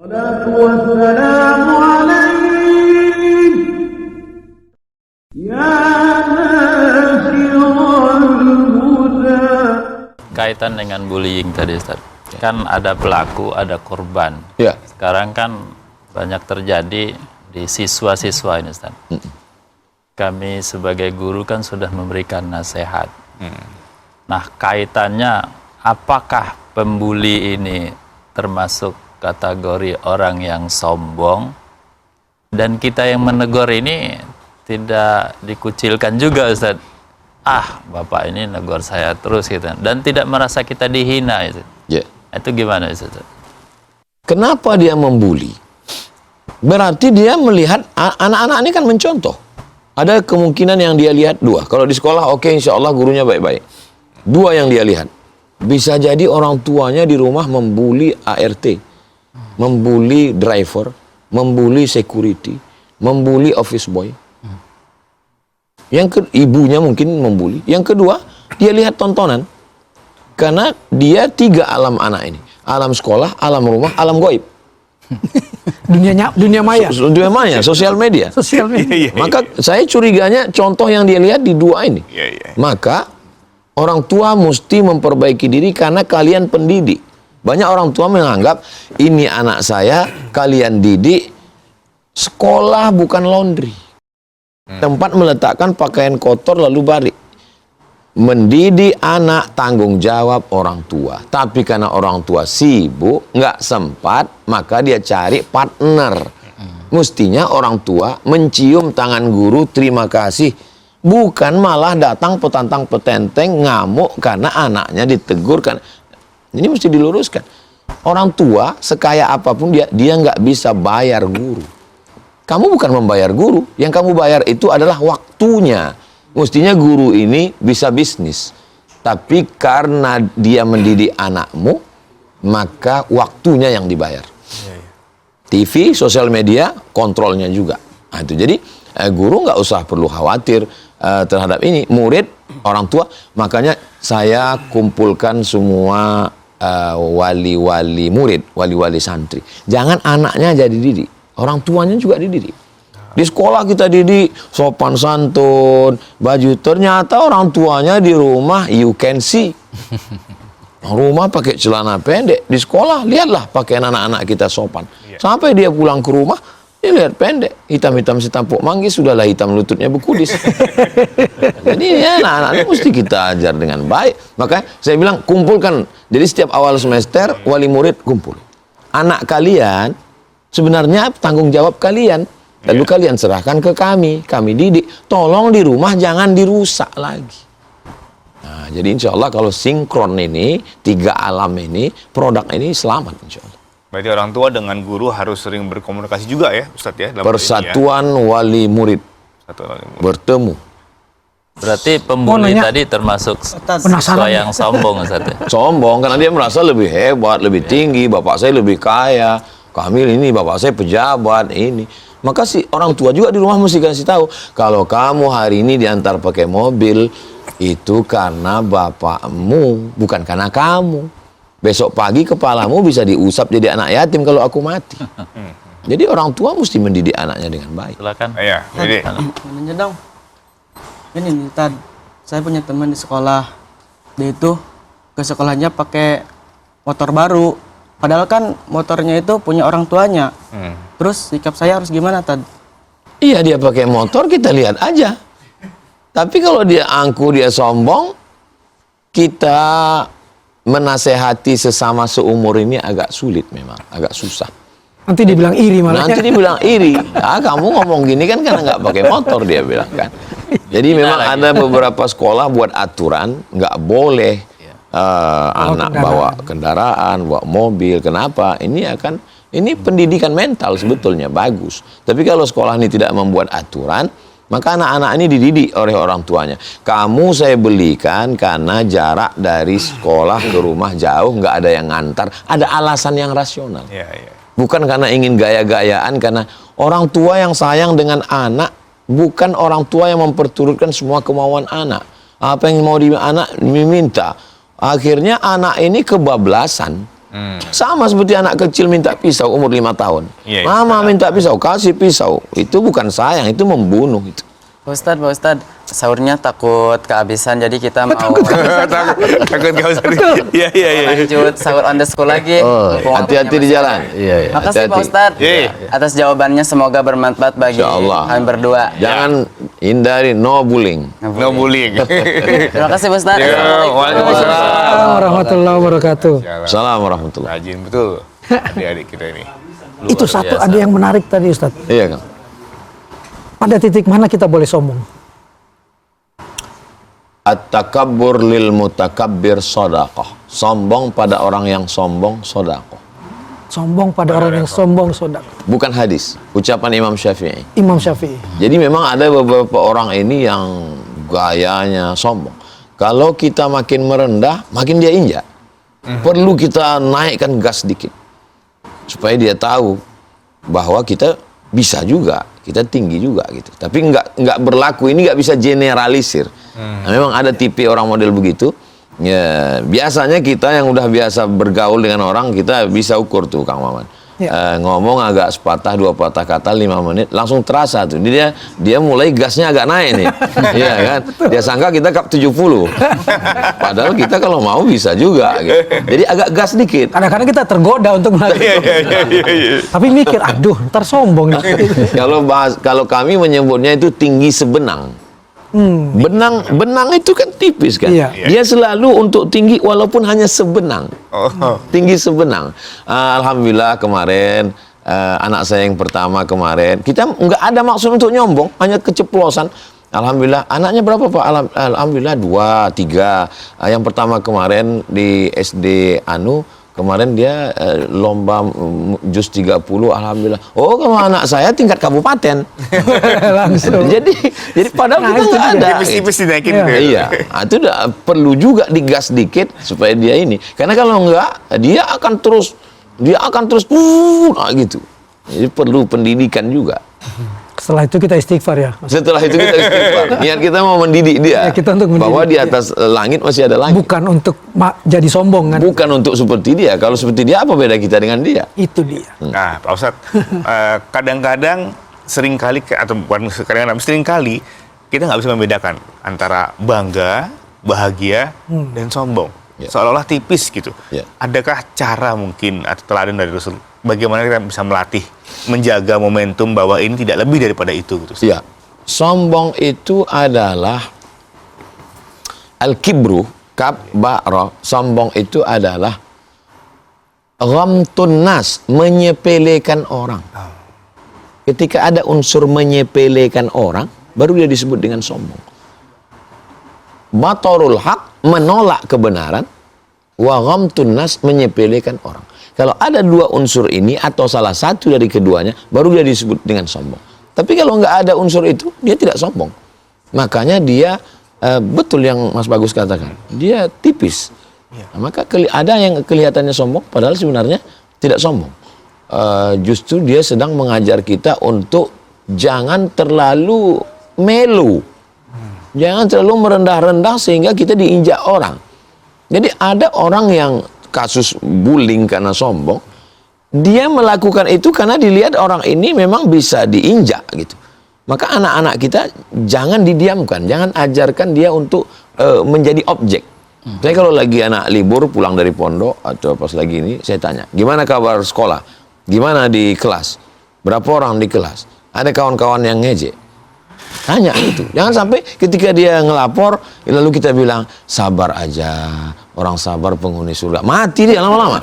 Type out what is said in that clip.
Salatu wassalamu alaik ya nasirul huda. Kaitan dengan bullying tadi, Ustaz. Kan ada pelaku, ada korban. Ya. Sekarang kan banyak terjadi di siswa-siswa ini, Ustaz. Kami sebagai guru kan sudah memberikan nasihat. Nah, kaitannya apakah pembuli ini termasuk kategori orang yang sombong, dan kita yang menegur ini tidak dikucilkan juga, Ustaz. Bapak ini negur saya terus gitu, dan tidak merasa kita dihina itu. Ya. Itu gimana, Ustaz? Kenapa dia membuli? Berarti dia melihat anak-anak ini kan mencontoh. Ada kemungkinan yang dia lihat dua. Kalau di sekolah oke, insya Allah gurunya baik-baik. Dua yang dia lihat. Bisa jadi orang tuanya di rumah membuli ART, membuli driver, membuli security, membuli office boy. Ibunya mungkin membuli. Yang kedua, dia lihat tontonan. Karena dia 3 alam anak ini. Alam sekolah, alam rumah, alam goib. Dunia maya. Dunia maya, sosial media. Sosial media. Maka saya curiganya contoh yang dia lihat di dua ini. Maka orang tua mesti memperbaiki diri karena kalian pendidik. Banyak orang tua menganggap ini anak saya, kalian didik. Sekolah bukan laundry. Tempat meletakkan pakaian kotor lalu balik. Mendidik anak tanggung jawab orang tua. Tapi karena orang tua sibuk, nggak sempat, maka dia cari partner. Mestinya orang tua mencium tangan guru, terima kasih. Bukan malah datang petantang petenteng ngamuk karena anaknya ditegur. Ini mesti diluruskan. Orang tua sekaya apapun dia nggak bisa bayar guru. Kamu bukan membayar guru, yang kamu bayar itu adalah waktunya. Mestinya guru ini bisa bisnis. Tapi karena dia mendidik anakmu, maka waktunya yang dibayar. TV, sosial media, kontrolnya juga. Nah, itu jadi guru nggak usah perlu khawatir terhadap ini. Murid, orang tua, makanya saya kumpulkan semua wali-wali murid, wali-wali santri. Jangan anaknya jadi didik. Orang tuanya juga dididik. Di sekolah kita didik sopan santun, baju. Ternyata orang tuanya di rumah you can see. Rumah pakai celana pendek. Di sekolah lihatlah pakaian anak-anak kita sopan. Sampai dia pulang ke rumah, dia lihat pendek. Hitam-hitam setampuk manggis, sudahlah hitam lututnya bekudis. Jadi ya, anak-anak mesti kita ajar dengan baik. Makanya saya bilang kumpulkan. Jadi setiap awal semester wali murid kumpul. Anak kalian sebenarnya tanggung jawab kalian. Lalu kalian serahkan ke kami didik. Tolong di rumah jangan dirusak lagi. Nah, jadi insya Allah kalau sinkron ini, 3 alam ini, produk ini selamat insya Allah. Berarti orang tua dengan guru harus sering berkomunikasi juga ya, Ustadz ya? Persatuan wali murid bertemu. Berarti pembuli tadi termasuk siswa yang sombong, Ustadz ya? Sombong karena dia merasa lebih hebat, lebih tinggi. Bapak saya lebih kaya. Kami ini bapak saya pejabat ini. Maka si orang tua juga di rumah mesti kasih tahu, kalau kamu hari ini diantar pakai mobil itu karena bapakmu, bukan karena kamu. Besok pagi kepalamu bisa diusap jadi anak yatim kalau aku mati. Jadi orang tua mesti mendidik anaknya dengan baik. Silakan. Iya, jadi Nanya dong. Ini nih, Tad. Saya punya teman di sekolah. Dia itu ke sekolahnya pakai motor baru. Padahal kan motornya itu punya orang tuanya. Terus sikap saya harus gimana, Tad? Iya, dia pakai motor, kita lihat aja. Tapi kalau dia angkuh, dia sombong, kita menasehati sesama seumur ini agak sulit memang, agak susah. Nanti dibilang iri malah. Nanti dibilang iri. Ya, kamu ngomong gini kan karena nggak pakai motor, dia bilang kan. Jadi memang ada beberapa sekolah buat aturan, nggak boleh anak bawa kendaraan, bawa mobil. Kenapa? Ini pendidikan mental sebetulnya bagus. Tapi kalau sekolah ini tidak membuat aturan, maka anak-anak ini dididik oleh orang tuanya. Kamu saya belikan karena jarak dari sekolah ke rumah jauh, nggak ada yang ngantar. Ada alasan yang rasional. Bukan karena ingin gaya-gayaan, karena orang tua yang sayang dengan anak, bukan orang tua yang memperturutkan semua kemauan anak. Apa yang mau anak diminta. Akhirnya anak ini kebablasan. Sama seperti anak kecil minta pisau umur 5 tahun. Iya, iya. Mama minta pisau, kasih pisau. Itu bukan sayang, itu membunuh itu. Pak Ustadz, sahurnya takut kehabisan, jadi kita mau Takut gak usah. Iya. lanjut sahur on the school lagi. Oh, Mumpung hati-hati waktunya di masih jalan. ada. Iya, iya. Makasih Pak hati-hati. Ustadz Iya. atas jawabannya, semoga bermanfaat bagi Insyaallah. kami berdua. Jangan hindari no bullying. No bullying. Terima kasih Pak Ustadz. Ya, Assalamualaikum. waalaikumsalam. Assalamualaikum warahmatullahi wabarakatuh. Assalamualaikum warahmatullahi. Rajin betul adik-adik kita ini. Itu satu ada yang menarik tadi Ustaz. Iya kan? Pada titik mana kita boleh sombong? At-takabbur lil mutakabbir shadaqah. Sombong pada orang yang sombong sedekah. Sombong pada orang yang sombong sedekah. Bukan hadis, ucapan Imam Syafi'i. Imam Syafi'i. Jadi memang ada beberapa orang ini yang gayanya sombong. Kalau kita makin merendah, makin dia injak. Perlu kita naikkan gas dikit. Supaya dia tahu bahwa kita bisa juga, kita tinggi juga gitu. Tapi nggak berlaku, ini nggak bisa generalisir. Nah, memang ada tipe orang model begitu. Ya, biasanya kita yang udah biasa bergaul dengan orang, kita bisa ukur tuh Kang Maman. Ya. Ngomong agak sepatah dua patah kata 5 menit langsung terasa tuh dia mulai gasnya agak naik nih. Iya kan, dia sangka kita kap 70 padahal kita kalau mau bisa juga gitu. Jadi agak gas dikit. Kadang-kadang kita tergoda untuk melakukan. Tapi mikir, aduh, ntar sombong nih. Kalau kami menyebutnya itu tinggi sebenang. Benang itu kan tipis kan. Iya. Dia selalu untuk tinggi walaupun hanya sebenang. Oh. Tinggi sebenang. Alhamdulillah kemarin anak saya yang pertama kemarin, kita nggak ada maksud untuk nyombong, hanya keceplosan. Alhamdulillah, anaknya berapa Pak? Alhamdulillah 2, 3. Yang pertama kemarin di SD kemarin dia lomba jus 30, alhamdulillah. Oh, kalau anak saya tingkat kabupaten. Langsung. jadi padahal kita nggak ada. Tipis-tipis dinaikin. Iya, itu udah perlu juga digas dikit supaya dia ini. Karena kalau enggak, dia akan terus gitu. Jadi perlu pendidikan juga. Setelah itu kita istighfar ya. Setelah itu kita istighfar. Niat kita mau mendidik dia. Ya, kita untuk mendidik bahwa di dia. atas langit masih ada langit. Bukan untuk jadi sombong kan. Bukan untuk seperti dia. Kalau seperti dia, apa beda kita dengan dia? Itu dia. Nah, Pak Ustadz, kadang-kadang seringkali atau bukan kadang-kadang seringkali kita nggak bisa membedakan antara bangga, bahagia, dan sombong. Ya. Seolah-olah tipis gitu. Ya. Adakah cara mungkin atau teladan dari Rasul bagaimana kita bisa melatih menjaga momentum bahwa ini tidak lebih daripada itu gitu? Iya. Sombong itu adalah al-kibru, kabbara. Sombong itu adalah ghamtun nas, menyepelekan orang. Ketika ada unsur menyepelekan orang, baru dia disebut dengan sombong. Batarul haq, menolak kebenaran, wa ghamtun nas, menyepelekan orang. Kalau ada dua unsur ini atau salah satu dari keduanya, baru dia disebut dengan sombong. Tapi kalau nggak ada unsur itu, dia tidak sombong. Makanya dia betul yang Mas Bagus katakan, dia tipis. Nah, maka ada yang kelihatannya sombong, padahal sebenarnya tidak sombong. Justru dia sedang mengajar kita untuk jangan terlalu melu. Jangan terlalu merendah-rendah sehingga kita diinjak orang. Jadi ada orang yang kasus bullying karena sombong, dia melakukan itu karena dilihat orang ini memang bisa diinjak gitu. Maka anak-anak kita jangan didiamkan, jangan ajarkan dia untuk menjadi objek. Saya kalau lagi anak libur pulang dari pondok atau pas lagi ini, saya tanya, gimana kabar sekolah? Gimana di kelas? Berapa orang di kelas? Ada kawan-kawan yang ngejek? Tanya itu. Jangan sampai ketika dia ngelapor, lalu kita bilang, sabar aja, orang sabar penghuni surga. Mati dia lama-lama.